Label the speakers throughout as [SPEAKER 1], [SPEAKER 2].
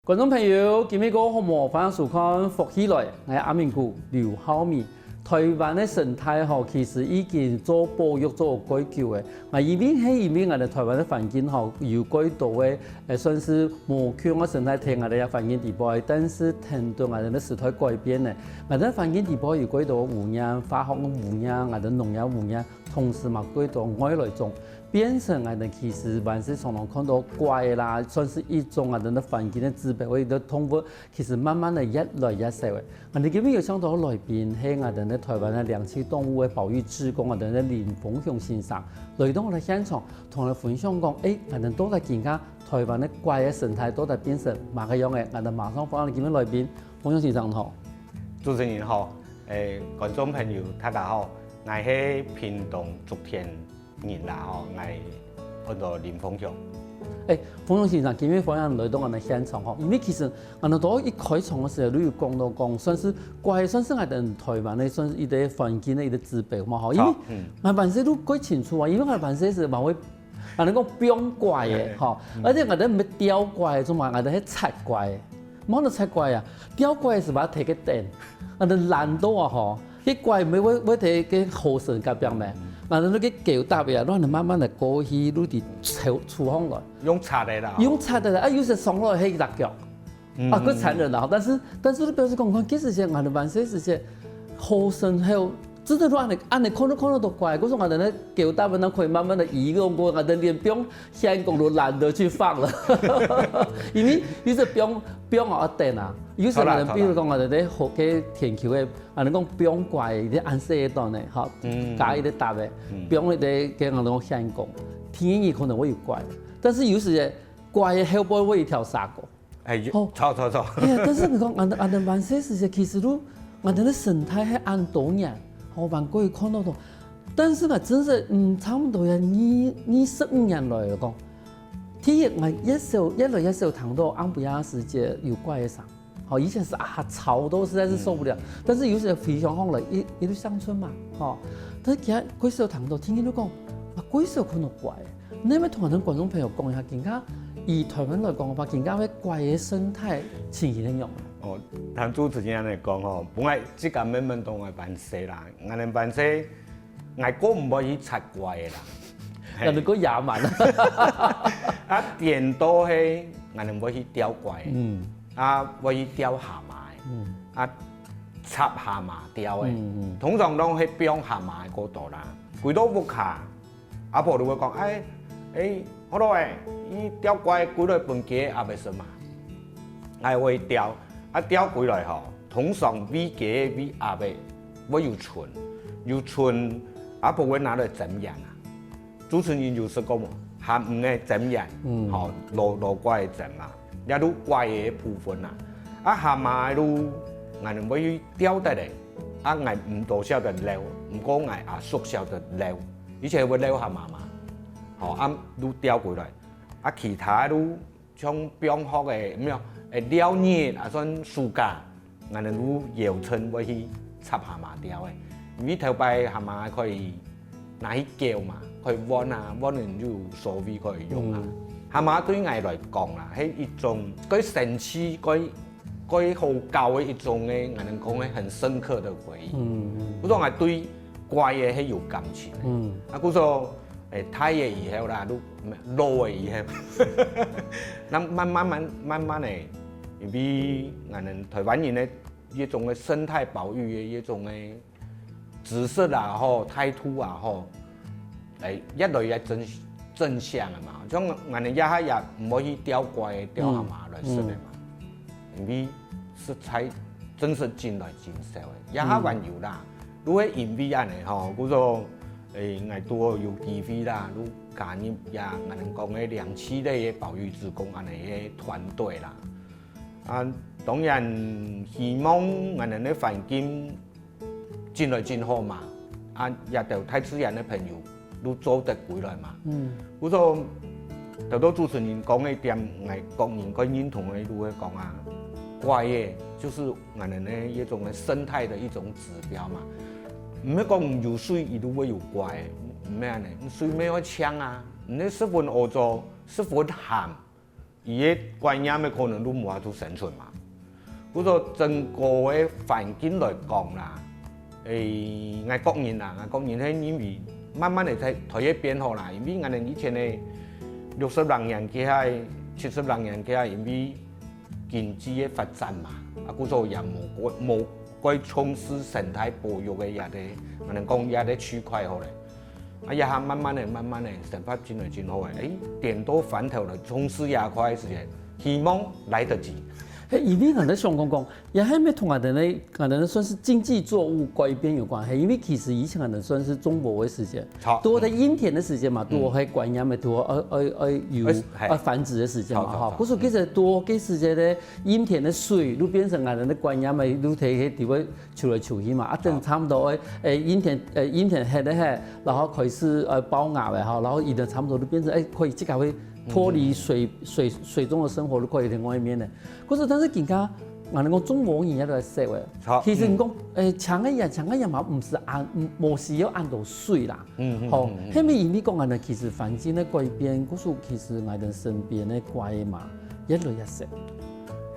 [SPEAKER 1] 觀眾朋友，今日個項目歡迎收看福起來，我係阿明姑劉浩米。台灣嘅生態其實已經做保育、做改造嘅。因為我哋台灣嘅環境有改到嘅，算是無缺嘅生態體我哋嘅環境地步，但是聽到我哋嘅時代改變咧，我哋環境地步有改到污染、化學嘅污染、我哋農藥污染，同時嘛改到外來種。變成我哋其實還是常常看到怪啦，算是一種我哋嘅環境嘅指標，或者通過其實慢慢地越來越少嘅。我哋今日有請到來賓係我哋台灣嘅兩棲動物嘅保育志工，我哋嘅林鳳雄先生來到我哋現場，同我哋分享講，我哋都在見下台灣嘅怪嘅生態都在變成乜個樣嘅。我哋馬上歡迎今日來賓，鳳雄先生好。
[SPEAKER 2] 主持人好，觀眾朋友大家好，我係屏東竹田人啦吼，我叫林鳳雄。
[SPEAKER 1] 鳳雄先生，今日歡迎來到我哋現場吼，因為其實我哋到一開場嘅時候，你有講到講，算是怪，算是我哋台灣嘅算是一個環境嘅一個指標嘛吼，因為我辦事都幾清楚啊，因為我辦事是嘛會，我哋講標怪嘅吼，而且我哋唔係雕怪，仲嘛我哋係拆怪嘅，冇得拆怪啊，雕怪是把它摕個電，我哋爛到啊吼，啲怪咪會摕個後生夾邊咩？我哋嗰個狗搭嘅，讓你慢慢地過去，你哋廚房來。
[SPEAKER 2] 用擦的啦。
[SPEAKER 1] 用擦的啦，有時上落係辣腳，佢殘忍啦。但是你表示講，其實係我哋辦事是後生後，真係按你看到都怪。嗰時我哋咧狗搭嘅，可以慢慢地移動過，我哋連標香港都懶得去放了，因為有時標我電啊。有時人比如講我哋咧學嘅田球嘅，我哋講標怪啲顏色嘅檔咧，嚇，加一啲搭嘅，標啲嘅我哋講香港，天意可能會有怪，但是有時怪嘅後背會一條沙果。
[SPEAKER 2] 錯。
[SPEAKER 1] 但是你講我哋辦事時其實都我哋嘅生態係按多年，我辦過看到到，但是我真係差唔多25年來講，第一我一來一少談到安布亞世界有怪嘅啥。好，以前是吵到實在是受不了，但是有時非常好來，一路鄉村嘛，但是其實嗰時候談到，天天都講，嗰時候可能怪，你咪同我哋觀眾朋友講一下，更加以台灣來講嘅話，更加會怪嘅生態呈現點樣？
[SPEAKER 2] 聽主持人嚟講吼，本來即個慢慢當我辦事啦，我哋辦事，我個唔可以拆怪嘅啦，
[SPEAKER 1] 人哋個野蠻啦，
[SPEAKER 2] 電多係我哋唔可以雕怪。我去雕蛤蟆，插蛤蟆雕嘅，通常都係標蛤蟆嗰度啦。幾多屋下，阿婆就會講，好多伊雕怪幾多本雞也未算嘛，會雕，雕幾來吼，通常比雞比鴨嘅會有寸，阿婆會拿來整人啊。主持人有說過嘛，鹹魚嘅整人，攞怪整啊。也都怪嘅部分啦，蛤蟆都我哋會雕得嚟，我唔多曉得撩，唔過我熟曉得撩，而且會撩蛤蟆嘛，都雕過來，其他都像標學嘅咁樣，撩葉算樹架，我哋都搖親會去插蛤蟆雕嘅，因為頭擺蛤蟆可以拿去叫嘛，可以揾完就所謂可以用啊。蛤蟆對我來講啦，係一種佢神奇、佢好高嘅一種嘅，我能講係很深刻的回憶。嗰種係對怪嘅係有感情。嗰種睇嘢以後啦，都老嘅以後，咁慢慢嘅，因為我哋台灣人咧一種嘅生態保育嘅一種嘅知識啊，態度啊，越來越正向嘅嘛，像我哋也唔可以雕怪、雕蛤蟆來食嘅嘛，因為食材真是真來真少嘅，也還有啦。如果因為安尼吼，嗰種我多有機會啦，如加入也我哋講嘅兩棲類嘅保育志工安尼嘅團隊啦。當然希望我哋嘅環境真來真好嘛，也就大自然嘅朋友。都做得幾來嘛？嗰種頭多主持人講嘅點，我個人個認同嘅都會講啊，怪嘅就是我哋呢一種嘅生態的一種指標嘛。唔係講有水，伊都會有怪，唔咩呢？水咩會嗆啊？你十分污糟，十分鹹，伊个观念的可能都无法度生存嘛。故说整个的环境来讲啦，外国人啦，外国人係因為慢慢地睇嘅變化啦，因為我哋以前嘅60多年嘅係70多年嘅係因為經濟嘅發展嘛，故說也冇過從事生態保育嘅也啲，我哋講也啲區塊好咧，也係慢慢地生發真係真好嘅，點多翻頭嚟從事也塊嘅事情，希望來得及。
[SPEAKER 1] 因为我哋想講，也係咪同我哋算是經濟作物改變有關係？因為其實以前我哋算是種播嘅時間，多喺陰田嘅時間嘛，多喺觀音嘅多有繁殖嘅時間嘛，哈。嗰時其實多嘅時間咧，陰田嘅水都變成我哋觀音嘅，都睇喺地位潮來潮去嘛，等差唔多陰田黑咧黑，然後開始包芽嘅哈，然後一定差唔多都變成可以即刻會脫離水中嘅生活都可以喺外面嘅。可是但是更加，我哋講中國人也都係識嘅。其實你講長嘅人嘛，唔是冇時要按到水啦。好，係咪因為講我哋其實環境嘅改變，嗰時其實我哋身邊嘅怪嘛，一類一識。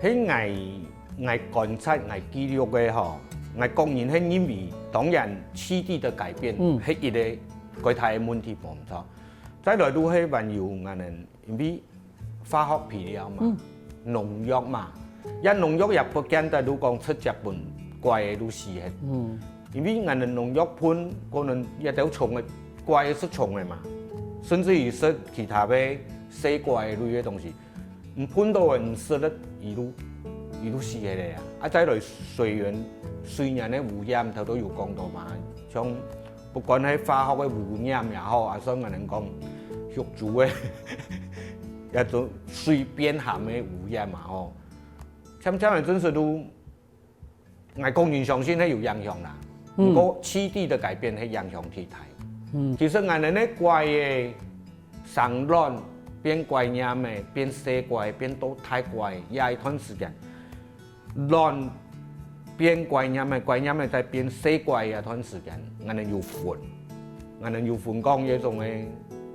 [SPEAKER 2] 喺我觀察、我記錄嘅嗬，我講人係因為當然氣地嘅改變係一個巨大嘅問題冇錯。再來都係還有我哋因為化學肥料嘛。農藥嘛，農藥也不見得都講出一半怪嘅都死嘅，因為我哋農藥噴可能一條蟲嘅怪係蟲嘅嘛，甚至於食其他嘅細怪類嘅東西，唔噴到嘅唔食得，伊都死嘅咧啊！再來水源嘅污染，頭都有講到嘛，像不管係化學嘅污染也好，啊，所以我哋講肉煮嘅。一種水邊下嘅污染嘛吼，參參嘅真是都，我個人相信係有影響啦。不過氣地嘅改變係影響體態。其實我哋咧怪嘅生卵變怪樣嘅，變細怪變到太怪，也係一段時間。卵變怪樣嘅再變細怪一段時間，我哋有分講一種嘅。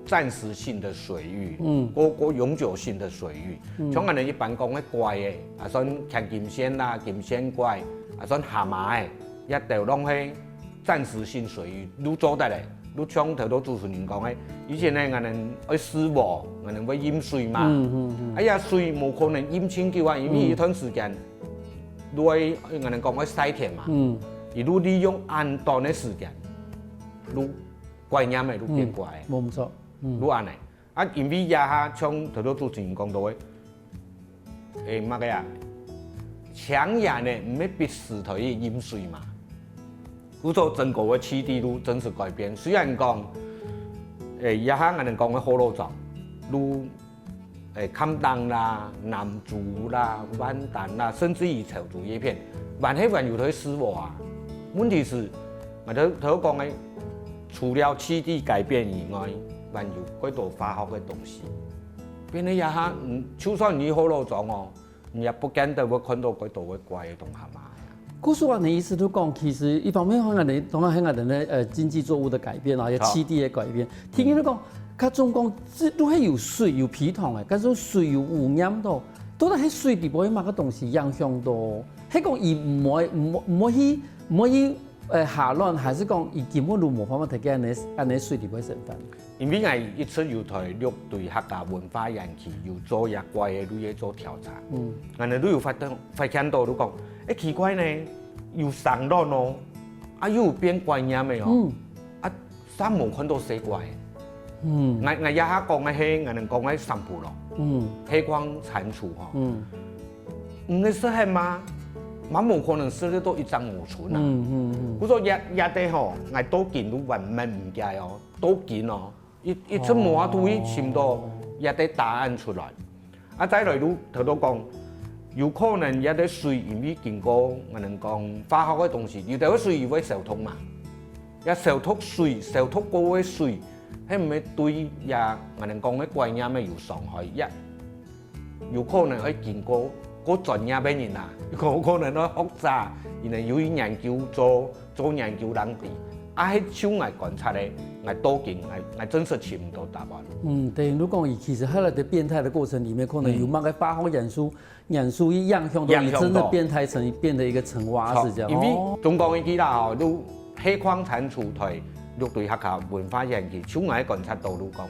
[SPEAKER 2] 暫時性的水域，個永久性的水域。像我哋一般講嘅怪嘅，啊算像金仙啦、金仙怪，啊算蛤蟆嘅，一條攏係暫時性水域，都做得嚟。都像頭都主持人講嘅，以前咧我哋去施禾，我哋會飲水嘛。哎呀，水冇可能飲清久啊，因為一段時間，都係我哋講嘅曬田嘛。而都利用安toàn嘅時間，都怪嘢咪都變怪。
[SPEAKER 1] 冇唔錯。
[SPEAKER 2] 如安尼，啊，因為也下像頭都主持人講到嘅，乜嘅啊，強人呢唔係必須頭去飲水嘛，故做整個嘅氣地都真實改變。雖然講，也下我哋講嘅河洛莊，如坎當啦、南竹啦、灣丹啦，甚至於潮州一片，還係還有頭施禾啊。問題是，我頭講嘅，除了氣地改變以外，還有幾多化學嘅東西，變你也下，就算你好老莊哦，你也不見得會看到幾多嘅怪嘅東西嘛。
[SPEAKER 1] 故事話你意思都講，其實一方面可能你當然係我哋咧經濟作物嘅改變啊，有氣地嘅改變。聽見你講，佢總講都係有水有皮糖嘅，嗰種水有污染到，到底喺水裡邊乜嘅東西影響到？係講伊唔可以下亂，還是講伊根本都冇辦法睇見安尼水裡邊成分？
[SPEAKER 2] 因為我一直有台陸對客家文化研究，有做一怪嘅類嘢做調查。我哋都有發現到都講，奇怪呢，有生卵哦，啊又有變怪樣嘅哦，啊三冇看到死怪。我一下講嘅係我哋講嘅三浦咯，黑光蟾蜍嗬，唔係適合嗎？冇可能適合到一張無存啊！佢說日地嗬，我多見都還唔唔計哦，多見哦。一出無法度去尋到一啲答案出來。啊，再來都頭都講，有可能一啲水因為經過我哋講化學嘅東西，有啲水會受痛嘛。一受痛水，受痛過嘅水，係唔係對呀？我哋講嘅怪嘢咪有傷害？有可能會經過嗰專業嘅人啊，有可能去學習，然後有研究做研究人哋。迄手爱观察咧，爱多见，爱真实寻唔到答案。
[SPEAKER 1] 等于如果其实喺在变态的过程里面，可能有某个发号演出一样向到你真的变态成变得一个成蛙是这样。
[SPEAKER 2] 因为中国伊记啦吼，你黑矿产出台陆队学校文化研究手爱观察到你讲，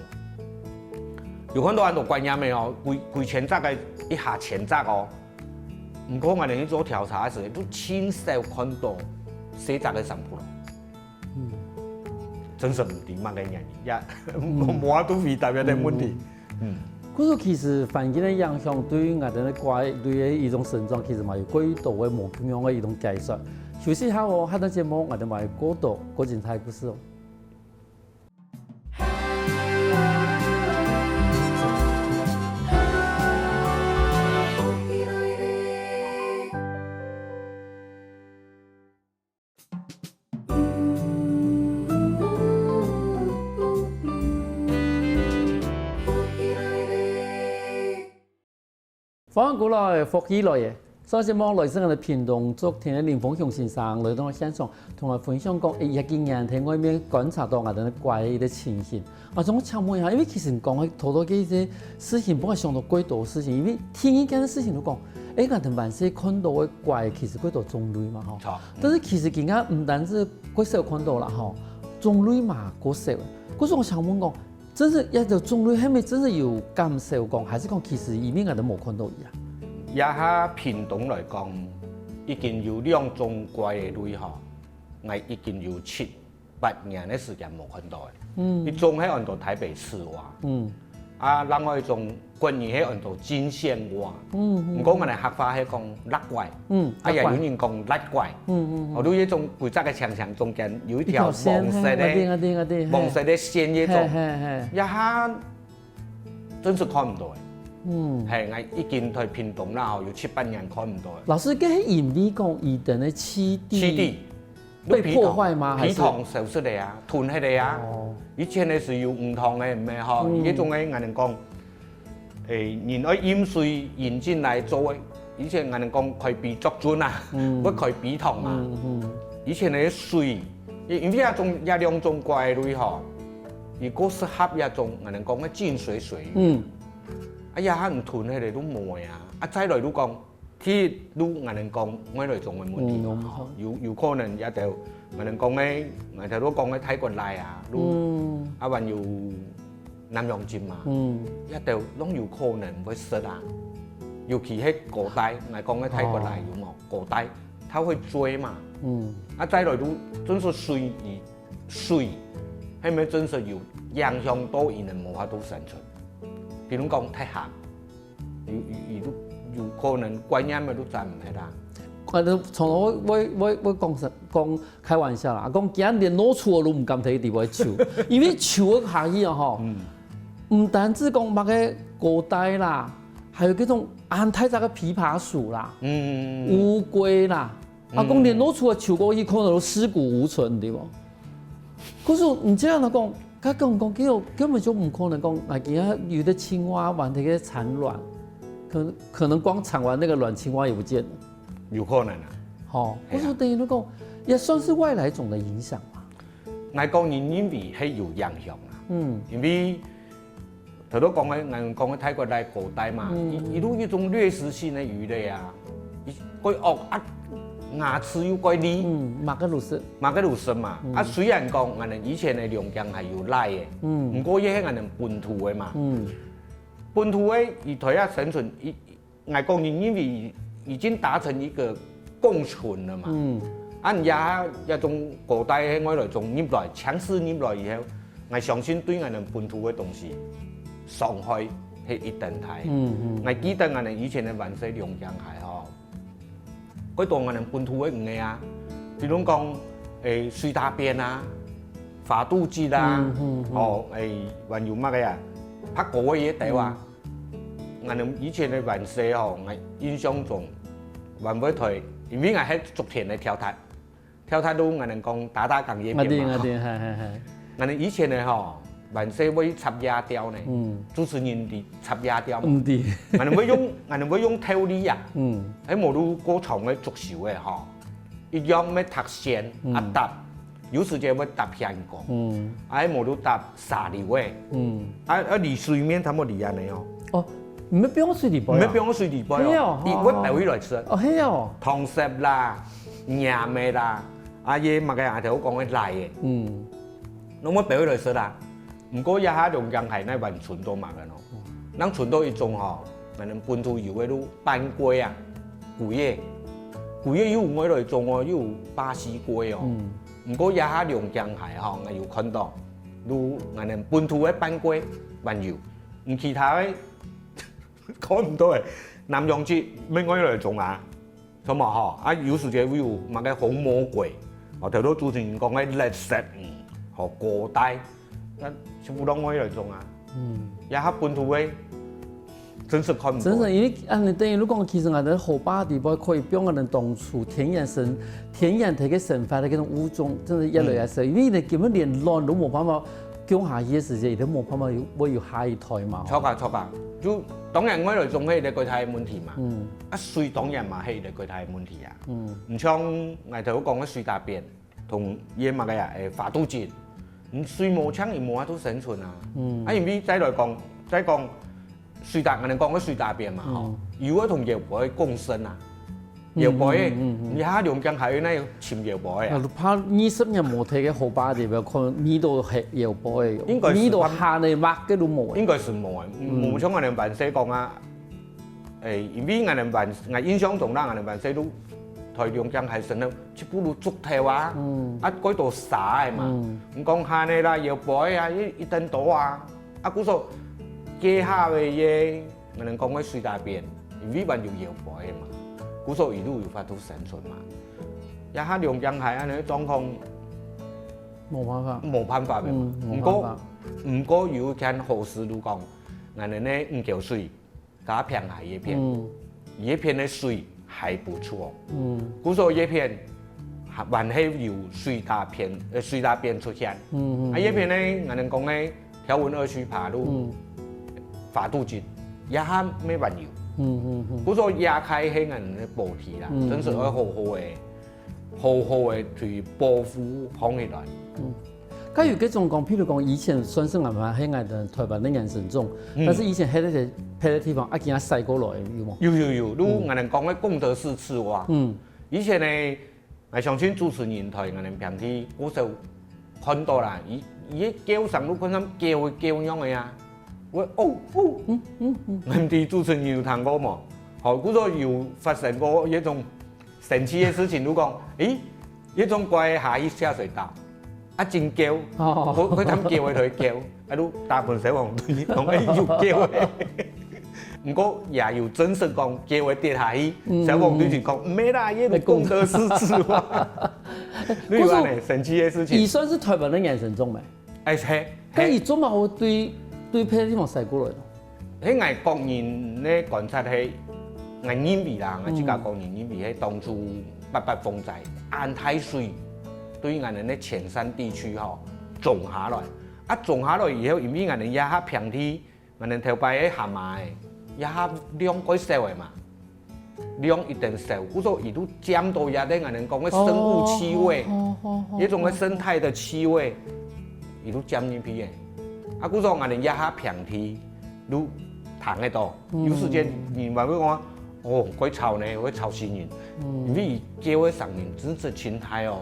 [SPEAKER 2] 有很多人都观念的哦，规前扎个一下前扎哦。唔过我哋去做调查时，都亲手看到洗杂嘅sản品咯。真是唔掂乜嘅人，冇法度回答呢啲問題。
[SPEAKER 1] 嗰個其實環境嘅影響對我哋嘅怪對嘅一種成長，其實嘛有幾多嘅無咁樣嘅一種解釋。休息下我下檔節目我哋咪過多嗰件太故事哦。翻過來福起來嘅，所以望來自我哋屏東昨天嘅林鳳雄先生來到我現場，同我分享講，一幾年喺外面觀察到我哋嘅怪嘅情形。我想請問一下，因為其實講好多嘅一些事情，不過想到幾多事情，因為聽一件嘅事情都講，我哋萬世看到嘅怪其實幾多種類嘛，嗬。但是其實而家唔單止幾少看到啦，嗬，種類嘛幾少。嗰時我想問講。真是一條種類係咪真係有咁少講，還是講其實以面我都冇看到呀？
[SPEAKER 2] 而喺屏東來講，已經有2種怪嘅類嗬，我已經有7、8年嘅時間冇看到嘅。一種係按到台北市蛙，另外一種關於係按到金線蛙。唔過我哋客話係講甩怪，也有人講甩怪。我哋一種規則嘅牆牆中間有一條黃色嘅線嘅種，一下真是看唔到嘅。係我已經喺屏東啦，有7、8年看唔到嘅。
[SPEAKER 1] 老師，嗰啲驗啲講伊等嘅棲地被破壞嗎？
[SPEAKER 2] 皮糖消失嚟啊，囤起嚟啊。以前嘅是有唔同嘅，唔係嗬。呢種嘅人講，人愛飲水引進來做，以前人講開鼻作準啊，不開鼻糖啊。以前嘅水，因為一2種怪類嗬，如果適合一種人講嘅淨水水。呀，唔囤起嚟都冇啊！再來都講。ที่ลูกงานกองไม่ได้จงเป็นหมดทีอยู่ข้อนึงยาเดียวงานกองไม่งานแต่รู้กองไม่ไทยกวนลายลูกวันอยู่น้ำยองจิมมายาเดียวต้องอยู่ข้อนึงไว้เสด็จอยู่ขี่ให้โกไตงานกองไม่ไทยกวนลายอยู่หมอกโกไตเท่าให้ช่วยมาใจหน่อยดู真是水ให้มัน真是อยู่影響到人冇法度生存譬如講太鹹有可能觀念咪都賺唔起啦。
[SPEAKER 1] 我講開玩笑啦，講今日連攞厝都唔敢睇地位厝，因為厝嘅下意啊嗬，唔單止講乜嘅古代啦，還有嗰種安太雜嘅枇杷樹啦，烏龜啦，講連攞厝嘅厝過去可能都屍骨無存，對冇？可是唔這樣啦講，佢講根本就唔可能講，而家有啲青蛙玩啲嘅產卵。可能光產完那個卵青蛙也不見了，
[SPEAKER 2] 有可能啊。
[SPEAKER 1] 好，我說等於那個也算是外來種的影響嘛。
[SPEAKER 2] 我講人因為係有影響啊。因為頭都講嘅，我講嘅泰國來古代嘛，一路一種掠食性嘅魚類啊，佢惡牙齒又怪利。
[SPEAKER 1] 馬格魯斯
[SPEAKER 2] 嘛。雖然講我哋以前嘅龍江係有賴嘅，唔過嘢係我哋本土嘅嘛。本土嘅以台灣生存，外國人因為已經達成一個共存了嘛。人家一種古代喺外來種入來，強勢入來以後，我相信對我哋本土嘅東西傷害係一定大。我記得我哋以前嘅灣西龍江係嗬，嗰度我哋本土嘅唔係啊，比如講水大便啊、花肚雞啦，還有乜嘅啊？拍過嘅嘢地話，我哋以前嘅灣西我印象中，灣尾台，因為我喺竹田嘅跳塔都我哋講打工業嘅嘛。我哋以前嘅灣西會插椰雕呢，主持人哋插椰雕嘛。我哋會用條理啊，喺無路過長嘅竹樹嘅一樣咩搭線搭，有時間要搭香港，啊，無都搭沙梨味，離水面差不多離安尼哦。
[SPEAKER 1] 哦，唔要冰水梨杯，
[SPEAKER 2] 唔要冰水梨杯哦，伊我帶回來吃。
[SPEAKER 1] 哦，係哦。
[SPEAKER 2] 糖色啦、鹽的啦，啊，嘢物嘅頭講嘅來嘅，咁我帶回來食啦。唔過一下龍江係那灣傳到嘛嘅咯，咱傳到一種吼，可能本土有嘅都斑龜啊，古葉有我來種哦，有巴西龜哦。唔過一下龍江係吼，我有看到，都可能本土嘅斑龜還有，唔其他嘅看唔到嘅。南洋節咩我來種啊？咁啊吼，啊有時間會有乜嘅紅魔鬼，頭都主持人講嘅綠色和果帶，啊全部都我來種啊。也係本土嘅，真是看唔到。
[SPEAKER 1] 真是，因為按你等於你講，其實我哋後巴地方可以幫我哋當初天然體嘅生發嘅嗰種物種，真係越來越少。因為你根本連卵都冇辦法供下嘢時間，亦都冇辦法會有下一代嘛。
[SPEAKER 2] 錯㗎，就當然我來種係個具體嘅問題嘛。啊水當然嘛係個具體嘅問題啊。唔像我頭講嘅水大便同嘢乜嘅啊發肚節，水冇槍而冇法度生存啊。啊因為再講水大，我哋講嘅水大便嘛，吼，如果同藥杯共生啊，藥杯，而家龍江係呢潛藥杯啊。
[SPEAKER 1] 怕20年冇睇嘅後巴地方，可能呢度係藥杯，呢度下嚟抹嘅都冇。
[SPEAKER 2] 應該是冇啊，冇像我哋辦社講啊，因為我哋辦，我印象中啦，我哋辦社都台龍江係成咗一部路竹頭啊，啊嗰度沙嘅嘛，唔講下呢啦，藥杯啊，一噸多啊，啊嗰數。家下嘅嘢，我哋講嘅水大便，因為還有藥杯嘅嘛，故所伊都有法度生存嘛。一下龍江係安尼狀況，冇辦法嘅嘛。唔過有間好事都講，我哋呢五條水加平下一片，一片嘅水還不錯。故所一片還係有水大便出現。啊一片呢，我哋講嘅條紋二區爬路。發肚節也係咩玩意？嗰個也開係人嘅補貼啦，真係好好嘅去保護放起來。
[SPEAKER 1] 假如嗰種講，譬如講以前算是我們喺我哋台灣嘅人生中，但是以前喺嗰啲地方，見曬過來有冇？
[SPEAKER 2] 有，都我哋講嘅公德式吃話。以前呢，我相信主持人台我哋平時嗰時候看到啦，伊叫上都看到叫樣嘅啊。我哋主持人有談過嘛？好，嗰個有發生過一種神奇嘅事情，都講，一種怪下去下水道，啊真叫，佢哋叫佢叫，啊都大部分小黃隊講要叫嘅，唔過也有真實講叫佢跌下去，小黃隊就講唔係啦，呢個公德式吃話，呢個係神奇嘅事情。
[SPEAKER 1] 伊算是台灣嘅人生中未？
[SPEAKER 2] 係，
[SPEAKER 1] 咁伊做乜會對別地方曬過來咯？
[SPEAKER 2] 喺外國人咧觀察係我認為啦，我自家個人認為係當初8·8風災安太水對我哋咧前山地區吼種下來，啊種下來以後，因為我哋一下平地，我哋頭擺喺下埋，一下量改少嘅嘛，量一定少，故所伊都佔到一啲我哋講嘅生物氣味，一種嘅生態嘅氣味，伊都佔入去嘅。啊，故說我哋一下平地都彈得到，有時間人話佢講，哦，佢吵呢，佢吵死人，因為叫佢上面真是青苔哦，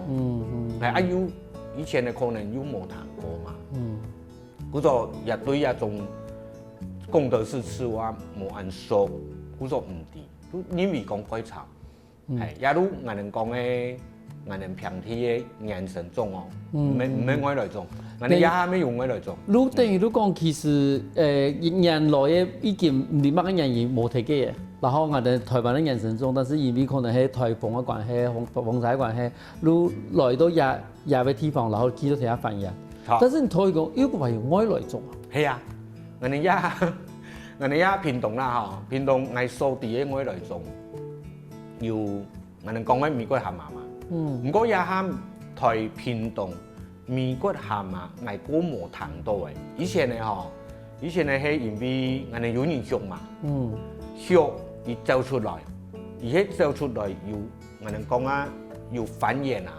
[SPEAKER 2] 係啊有以前嘅可能有冇彈過嘛，故說也對一種公德式吃話冇按數，故說唔對，都因為講佢吵，係也都我哋講嘅。我哋平地嘅人生種哦，唔係我來種，我哋一下咩用我來種。
[SPEAKER 1] 你等於你講，其實人來嘅已經唔係乜嘅人員冇提嘅嘢，然後我哋台灣嘅人生種，但是因為可能係颱風嘅關係、風災嘅關係，你來到也個地方，然後見到其他反應。但是你同佢講，有冇話用我來種啊？
[SPEAKER 2] 係啊，我哋一屏東啦嗬，屏東我掃地嘅我來種，要我哋講嘅美國蛤蟆嘛。唔過也係台屏東美國蛤蟆，我估冇談到嘅。以前呢係因為我哋有人學嘛，學而走出來，而且走出來要我哋講啊，要繁衍啊，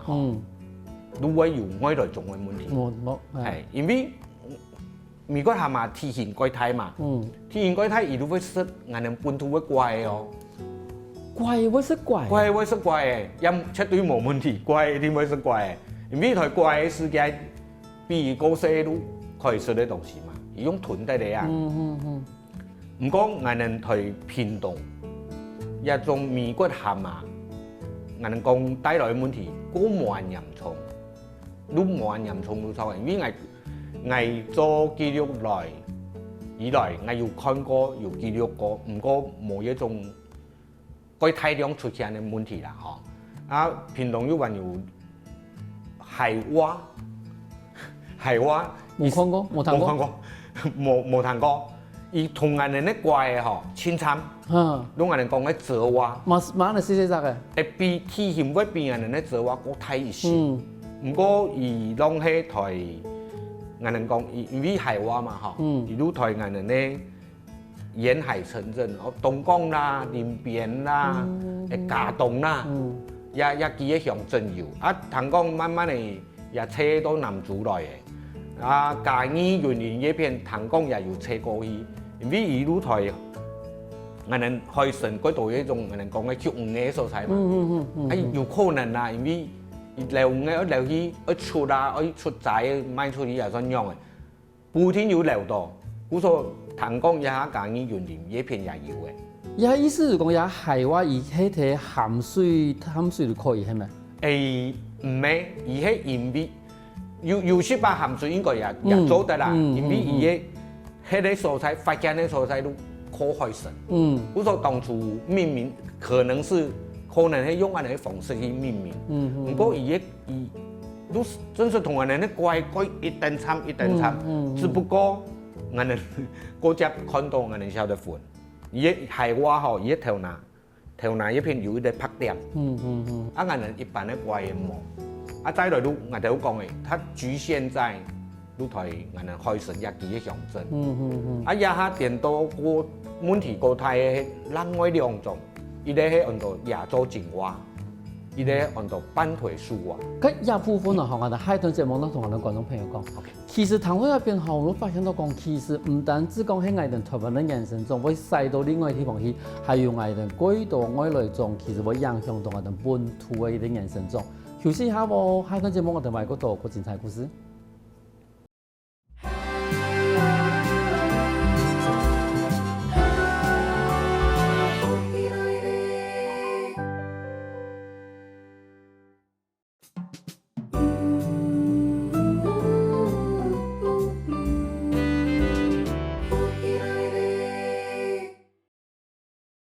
[SPEAKER 2] 都會有外來種嘅問題。係因為美國蛤蟆體型過大嘛，體型過大，伊都會食我哋本土嘅怪哦。
[SPEAKER 1] 怪會食怪？
[SPEAKER 2] 怪會食怪嘅，又絕對冇問題。怪一定會食怪嘅，因為台怪嘅世界比高細都可以食嘅東西嘛，伊用囤得嚟啊。唔過我哋台屏東一種美國蛤蟆，我哋講帶來嘅問題，嗰冇人嚴重，都冇人嚴重到錯，因為我做記錄來以來，我有看過有記錄過，唔過冇一種佢大量出現嘅問題啦，嗬。啊，屏東有還有海蛙，
[SPEAKER 1] 冇看過，冇睇過，
[SPEAKER 2] 冇睇過。伊同人哋啲怪嘅嗬，千參，攏人哋講嘅澤蛙，
[SPEAKER 1] 馬來西亞嘅，
[SPEAKER 2] 會比體型會比人哋啲澤蛙高大一些。唔過伊攏係台，人哋講因為海蛙嘛嗬，伊都台人哋啲沿海城鎮，東港啦、林邊啦、嘉東啦，也幾個鄉鎮有。啊，聽講慢慢地也車到南珠來嘅。啊，嘉義雲林呢邊聽講也有車過去。因為伊都台，我哋海神嗰度一種我哋講嘅叫魚嘅所在嘛，有可能啦，因為流魚流去一出啊，一出仔賣出去也算樣嘅，不天有流到，故所聽講一下嘉義雲林呢片也有嘅。
[SPEAKER 1] 也意思就講也海蛙伊喺啲鹹水就可以係咪？
[SPEAKER 2] 唔係，伊係因為有些把鹹水應該也做得啦，因為伊嘅。迄個所在發現的所在都可海神，故所當初命名可能係用安尼方式去命名，不過伊都真是同人哋怪一等參，只不過我哋嗰隻看到我哋曉得分，伊海蛙吼伊頭拿一片有一個拍點，啊我哋一般的怪嘅冇，啊再來都我哋有講嘅，它局限在。都台我哋海神也幾個鄉鎮，啊，一下電到個問題個大嘅另外兩種，伊咧係按到亞洲青蛙，伊咧按到斑腿樹蛙。
[SPEAKER 1] 咁一部分啊，我哋海豚節目都同我哋觀眾朋友講，其實談到入邊後，我發現到講，其實唔單止講喺我哋台灣嘅人生中會使到另外地方去，還有我哋幾多外來種，其實會影響到我哋本土嘅啲人生中。休息下喎，海豚節目我哋埋嗰度個精彩故事。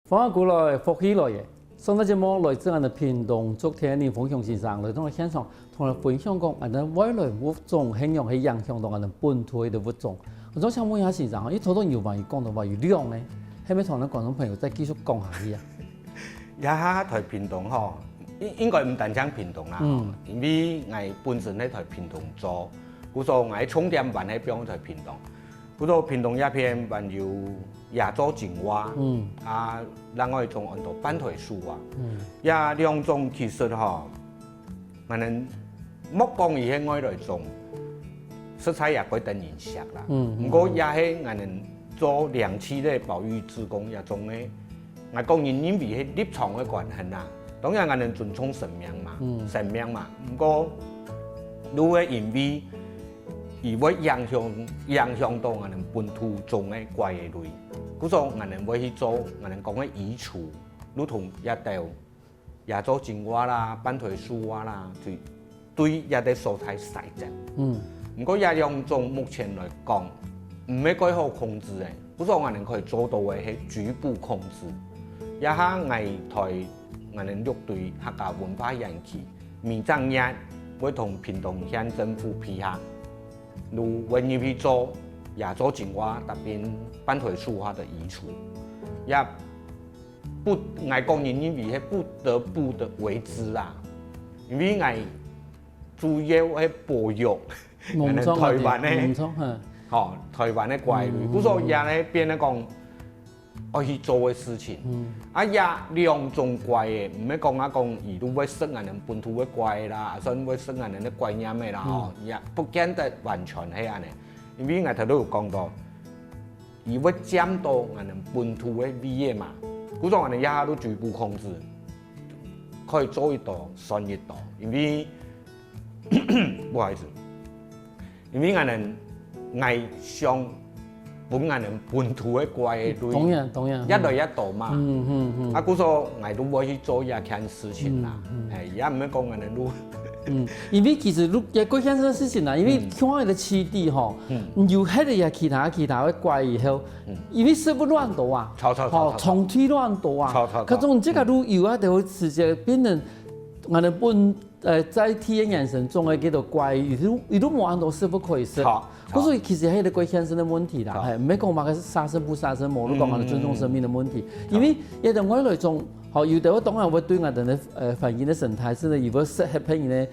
[SPEAKER 1] 翻過來福起來嘅，上個節目來自我哋屏東竹田林鳳雄先生來到我現場，同我分享講我哋外來物種係樣係影響到我哋本土嘅物種。我想問一下先生，呢好多有話要講到話要量咧，係咪同我哋觀眾朋友再繼續講下啲啊？
[SPEAKER 2] 一下台屏東嗬，應該唔單止屏東啦，因為我本身喺台屏東做，故所我喺充電站喺邊台屏東。嗰度屏東一片還有亞洲青蛙，啊，另外一種按到斑腿樹蛙，也兩種其實嗬，我哋莫講伊係外來種，色彩也改等影響啦。不過也係我哋做兩棲嘅保育志工一種嘅，我講因為係立場嘅關係啦，當然我哋尊重生命嘛，不過如果因為而會影響到我哋本土種嘅怪嘅類，故所我哋會去做我哋講嘅移除，如同一條亞洲青蛙啦、斑腿樹蛙啦，對一啲素材細隻。不過一兩種目前來講唔係幾好控制嘅，故所我哋可以做到嘅係局部控制。一下藝台我哋綠隊客家文化園區，明正日會同屏東縣政府配合。如揾入去做亞洲青蛙特別斑腿樹蛙的移除，也不愛講因為係不得不的為之啦，因為愛主要係保育我哋台灣嘅，台灣嘅怪類，故所也咧變咧講愛去做嘅事情。也兩種怪嘅，唔係講伊都會識人哋本土嘅怪啦，甚會識人哋嘅怪念嘅啦，吼，也不見得完全係安尼。因為我頭都有講到，伊會佔到人哋本土嘅味嘅嘛，古種人哋一下都局部控制，可以做一道算一道，因為不好意思，因為人哋愛上。本人哋本土嘅怪嘅類，
[SPEAKER 1] 當然，
[SPEAKER 2] 一類一道嘛。啊，故所我都會去做一件事情啦。係，而家唔係講人哋都。
[SPEAKER 1] 因為其實你也過件事情啦，因為像我哋嘅基地吼，有迄個也其他嘅怪以後，因為食物亂多啊，蟲體亂多啊，嗰種這個都有啊，就會直接變成我哋本在體驗人生中嘅叫做怪，伊都冇按到食物可以食。所以其實係一個怪現生的問題啦，係唔係講話個殺生不殺生，冇都講我哋尊重生命的問題。因為有啲外來種，好有啲我當然會對我哋嘅環境嘅生態，甚至如果適合譬如咧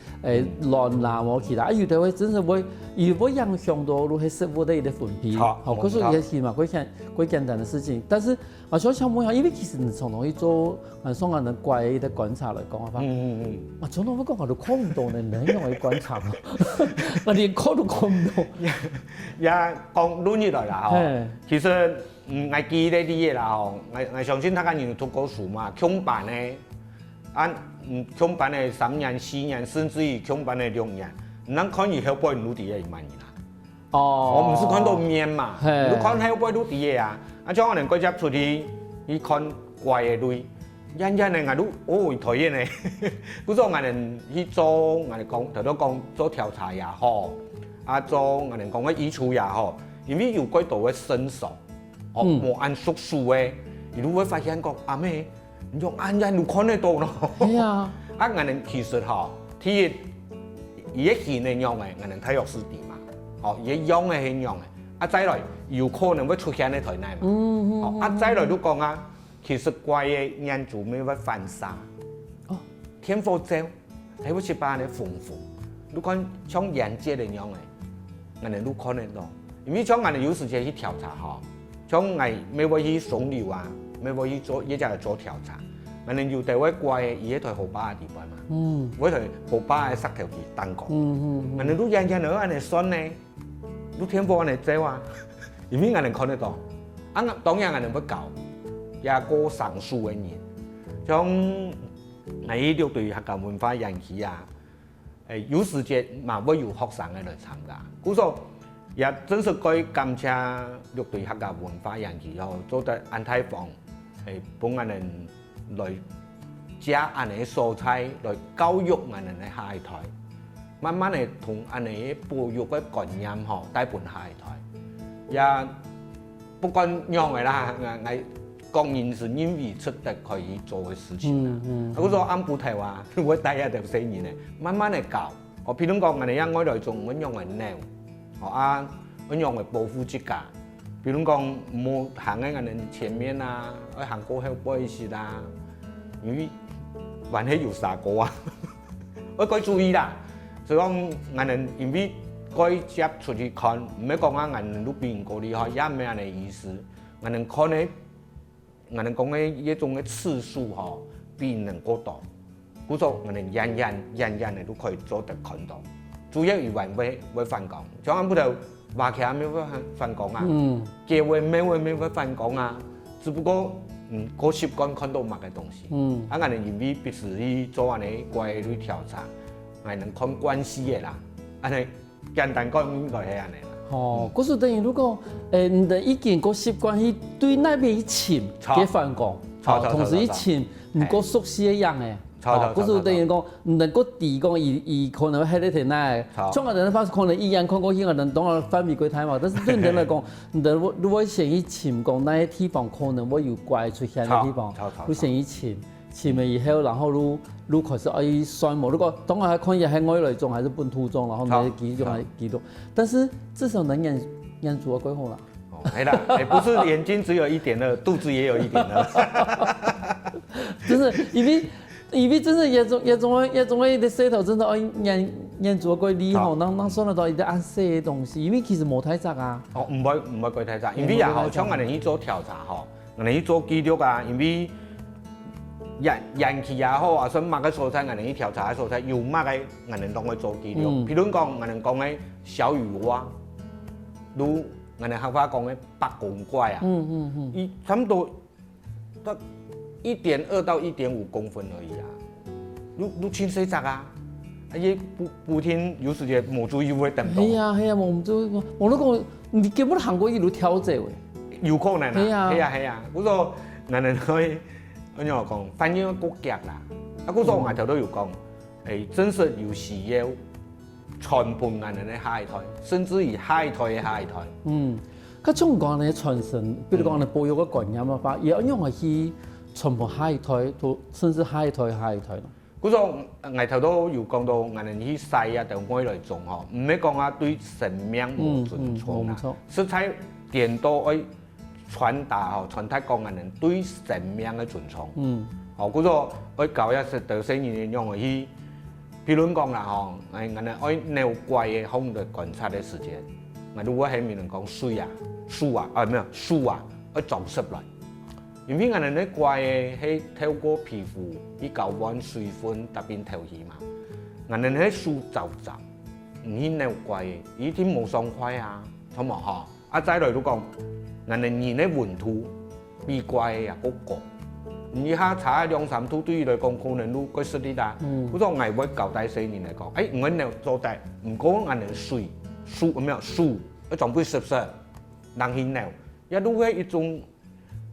[SPEAKER 1] 亂啦或其他，有啲會真係會影響到如係食物的一個分泌。好，嗰所以也係嘛，怪簡單的事情。但是我想問下，因為其實你從頭去做，從我哋怪的觀察來講嘅話，我從頭我講我都看唔到呢，你用嚟觀察，我連看都看唔到。
[SPEAKER 2] 也講亂起來啦，吼，其實我記得啲嘢啦，吼，我相信大家有讀過書嘛，強版咧，強版咧3年、4年，甚至於強版咧2年，咱看伊後背努啲嘢1萬年啦。我唔是看到面嘛，你看後背努啲嘢啊，將我哋嗰隻出去看怪嘅類，人咧我都討厭咧，嗰種我哋去做，我哋講頭都講做調查也好。做我哋講嘅醫處也好，因為有幾多嘅sen索，冇按屬數嘅，你都會發現講阿妹，你用眼睛都看得到咯。
[SPEAKER 1] 係啊，
[SPEAKER 2] 我哋其實嗬，第一，伊嘅現嘅樣嘅，我哋體育師弟嘛，伊嘅樣嘅係樣嘅，再來有可能會出現喺台內嘛，再來都講啊，其實怪嘅人做咩會犯傻，天賦照，睇不出把你豐富，你講像人傑嘅樣嘅。我哋都看得到，因為像我哋有時間去調查吼，像我咩會去送料啊，咩會去做，一直嚟做調查。我哋有地位怪嘅，伊喺台河巴嘅地方嘛，喺台河巴嘅石頭地單講，我哋都人喺安尼算呢，都天賦安尼做啊，因為我哋看得到，當然我哋會教，也過上數嘅人，像我哋對客家文化研究啊。有時間嘛會有學生嘅來參加，故所也真是該感謝綠隊客家文化研究後做得安泰坊，幫我哋來加安尼素材來教育我哋嘅下一代，慢慢嚟同安尼保育嘅觀念吼帶伴下一代，也不管樣嘅啦，我講人是因為出得可以做嘅事情啦。嗰個安布提話，我第一條4年咧，慢慢嚟教。譬如講，我哋一外來種，我用為尿，我用為保護自家。譬如講，冇行喺我哋前面啊，我行過後背時啦，因為還係有啥個啊，我該注意啦。所以講，我哋因為該接出去看，唔係講啊，我哋都變過厲害，也唔係安尼意思。我哋看咧。我哋講嘅一種嘅次數嗬，比人過多，故所我哋人人都可以做得看到。主要以為會翻講，像啱嗰度話其他咩會翻講啊，結會咩會翻講啊，只不過個習慣看到某個東西。我哋因為必須去做安尼怪類調查，我哋看關係嘅啦，安尼簡單講應該係安尼啦。
[SPEAKER 1] 嗰時等於如果你的意見個習慣去對那邊去潛嘅反講，同時去潛唔夠熟悉一樣嘅，嗰時等於講唔能夠地講而可能喺呢條內，將我哋發可能一樣看過去，我哋當然翻面佢睇嘛，但是對人嚟講，你會先去潛講那些地方可能會有怪出現嘅地方，你先去潛了以後，然後你開始愛算模，如果當然還看也係外來種還是本土種，然後你幾種還是幾種，但是至少能養足個規劃啦。
[SPEAKER 2] 係啦，不是眼睛只有1.2，肚子也有1.2。
[SPEAKER 1] 就是因為真是一種的舌頭真的愛養足個厲害，能算得到一啲按細嘅東西，因為其實冇太雜啊。
[SPEAKER 2] 唔會太雜，因為也好，像我哋去做調查吼。俺哋去做記錄啊，因為人氣也好啊，算乜嘅素材，俺哋去調查嘅素材，有乜嘅俺哋當去做記錄。譬如講，俺哋講嘅小雨蛙，如俺哋客家講嘅白公怪啊，伊差唔多得1.2到1.5公分而已啊，你清細隻啊！伊不聽有時嘅毛主義會等到。
[SPEAKER 1] 係啊，毛主義，我都講，你根本韓國一路挑者喂。
[SPEAKER 2] 有可能啊，係啊，嗰個人哋可以咁樣講，反映國腳啦。啊，嗰個外頭都有講，真實有時要傳播人哋嘅下一代，甚至於下一代嘅下一代。
[SPEAKER 1] 咁中國嘅傳承，比如講你保育嘅觀念啊，法也用係去傳播下一代，到甚至下一代咯。
[SPEAKER 2] 嗰個外頭都有講到，人哋去曬啊，就愛來種嗬，唔係講啊對生命冇尊重啦，實在點都愛傳達講人哋對生命嘅尊重。嗰個愛教育識到細年用去，譬如講啦嗬，人哋愛鳥怪嘅空嘅觀察嘅時間，我如果喺面嚟講樹啊，愛裝飾來。因為我哋咧怪嘅係透過皮膚去交換水分，特別頭皮嘛。我哋咧樹皺皺，唔係鳥怪嘅，伊啲冇爽快啊，好冇嚇？啊再來都講，我哋人咧溫度比怪嘅也高高。而下查2-3度對於嚟講可能都幾實啲啦。嗰種藝術交代細年嚟講，我哋做得唔過我哋樹一種杯濕濕，人去鳥，也都係一種。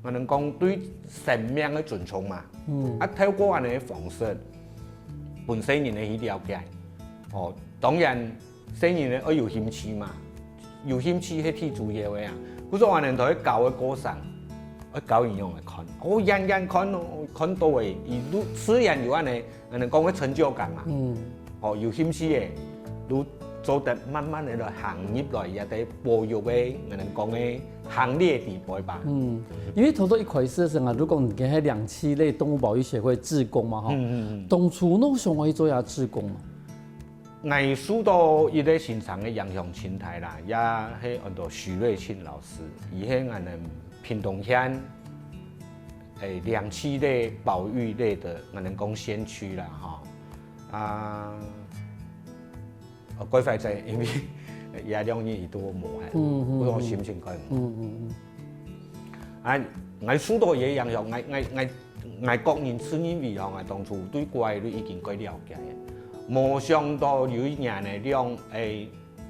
[SPEAKER 2] 我哋講對生命嘅尊重嘛，透過我哋嘅方式，本細年嘅去了解。當然細年咧要有興趣嘛，有興趣係最主要嘅啊。嗰種我哋同佢教嘅過程，我教人用嚟看，人看到嘅，而自然有我哋講嘅成就感嘛。有興趣嘅，都做得慢慢嚟行業來，也得保育嘅，我哋講嘅。行列地步吧。
[SPEAKER 1] 因為頭一開始嘅時候，如果你喺兩棲類動物保育協會志工嘛，當初都想可以做下志工嘛。
[SPEAKER 2] 藝術到一個現場嘅影響生態啦，也係按照許瑞清老師，而係我哋屏東縣兩棲類保育類的我哋講先驅啦，規劃在因為。也兩年多冇係，嗰種心情佢。我書到嘢影響，我個人自認為我當初對怪都已經幾了解嘅。冇想到有一年咧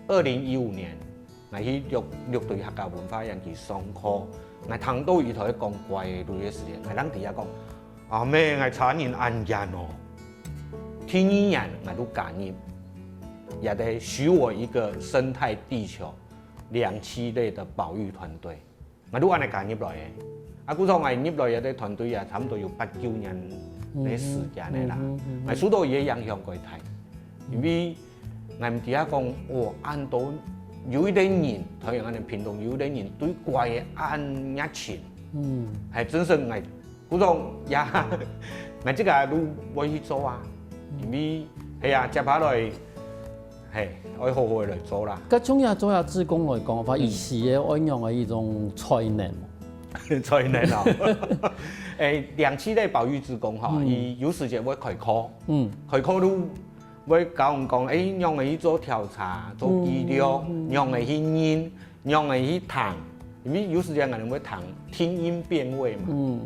[SPEAKER 2] ，2015年，我去綠隊客家文化園去上課，我聽到伊頭喺講怪類嘅事情，我當時啊講，咩我產人安人哦，天然我都感染。也得許我一個生態地球兩棲類的保育團隊，我都按嚟加入來嘅。嗰時候我入來嘅團隊啊，差唔多有8-9年嘅時間嘅啦。我受到也影響佢大，因為我唔知下講，按到有一啲人，同樣我哋屏東有啲人對怪嘅按熱情，係真係我嗰種也，我即個都會去做啊，因為係啊，接下來。係，我好好嚟做啦。
[SPEAKER 1] 咁從嘢做下志工來講法，以前嘅安樣嘅一種才能。
[SPEAKER 2] 才能啊！兩棲類保育志工嚇，伊有時間會開課，開課都會教人講，讓佢去做調查、做記錄，讓佢去認，讓佢去談，因為有時間我哋會談聽音辨位嘛。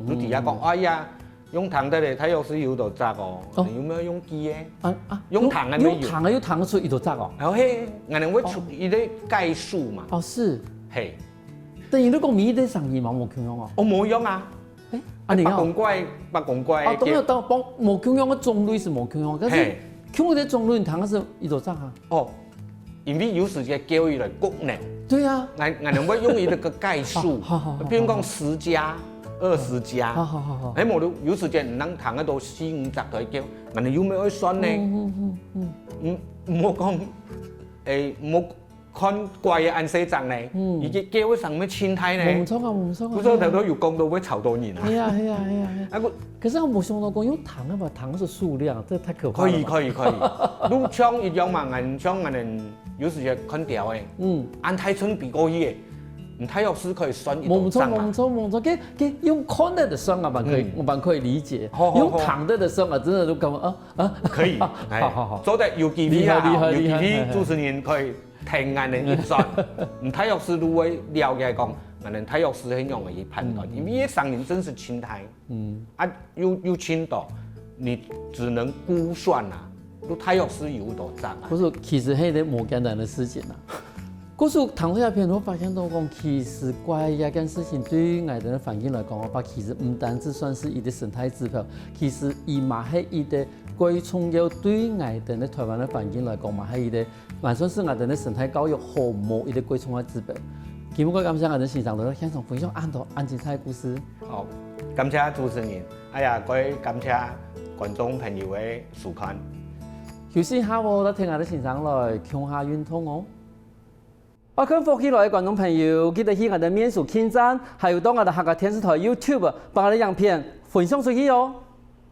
[SPEAKER 2] 你底下講，哎呀。用糖的咧，它有時有度雜哦。有沒有用機嘅？用糖嘅沒有。
[SPEAKER 1] 用糖嘅有糖出一度雜哦。
[SPEAKER 2] 然後嘿，我哋會出一啲概述嘛。
[SPEAKER 1] 是。
[SPEAKER 2] 嘿。
[SPEAKER 1] 等於你講米啲生意嘛冇用哦。
[SPEAKER 2] 冇用啊。白公怪。
[SPEAKER 1] 當然當冇用嘅種類是冇用，但是用嘅種類糖是一度雜啊。
[SPEAKER 2] 因為有時間叫伊來國內。
[SPEAKER 1] 對啊。
[SPEAKER 2] 我哋會用一個概述，比如講10家。20家，喺冇有時間唔能談得到4-5集台叫，人哋有咩可以算呢？唔好講唔好看怪嘅按4集咧，而且叫佢上咩千體咧？
[SPEAKER 1] 冇錯啊，冇錯啊！
[SPEAKER 2] 嗰時候頭都有講到會炒多年啊！
[SPEAKER 1] 係啊！可是我冇想到講用糖啊嘛，糖是數量，這太可怕了。
[SPEAKER 2] 可以，你槍一樣嘛，銀槍人哋有時間看掉嘅，按太春比過去嘅。太育师可以算一
[SPEAKER 1] 冇错，
[SPEAKER 2] 道账啊。
[SPEAKER 1] 冇错，冇错。佢用看的的算啊，我们可以理解。
[SPEAKER 2] 好好
[SPEAKER 1] 用躺的算啊，真的都咁
[SPEAKER 2] 可以，
[SPEAKER 1] 好。
[SPEAKER 2] 做得有机
[SPEAKER 1] 厉害厉害
[SPEAKER 2] 有
[SPEAKER 1] 厉害
[SPEAKER 2] 机主持人可以听眼的一算，太育师如果了解讲，眼太育师很容易去判断，因为商人真实心态，有轻度，你只能估算啊，太育师有多账啊。
[SPEAKER 1] 不是，其实係啲冇簡單的事情啊。嗰時談到一片，我發現到講，其實怪一件事情對於我哋嘅環境來講，我其實唔單止算是一啲生態指標，其實伊嘛係一啲最重要對於我哋嘅台灣嘅環境來講嘛，係一啲還算是我哋嘅生態教育項目一啲最重要指標。今日我感謝我哋先生嚟現場分享安精彩嘅故事。
[SPEAKER 2] 好，感謝主持人，哎呀，各位感謝觀眾朋友嘅收看。
[SPEAKER 1] 休息下喎，我聽我哋先生來強下運動哦。我跟福起來嘅觀眾朋友，記得去我哋面書網站，還有到我哋客家電視台 YouTube 把我哋影片分享出去哦。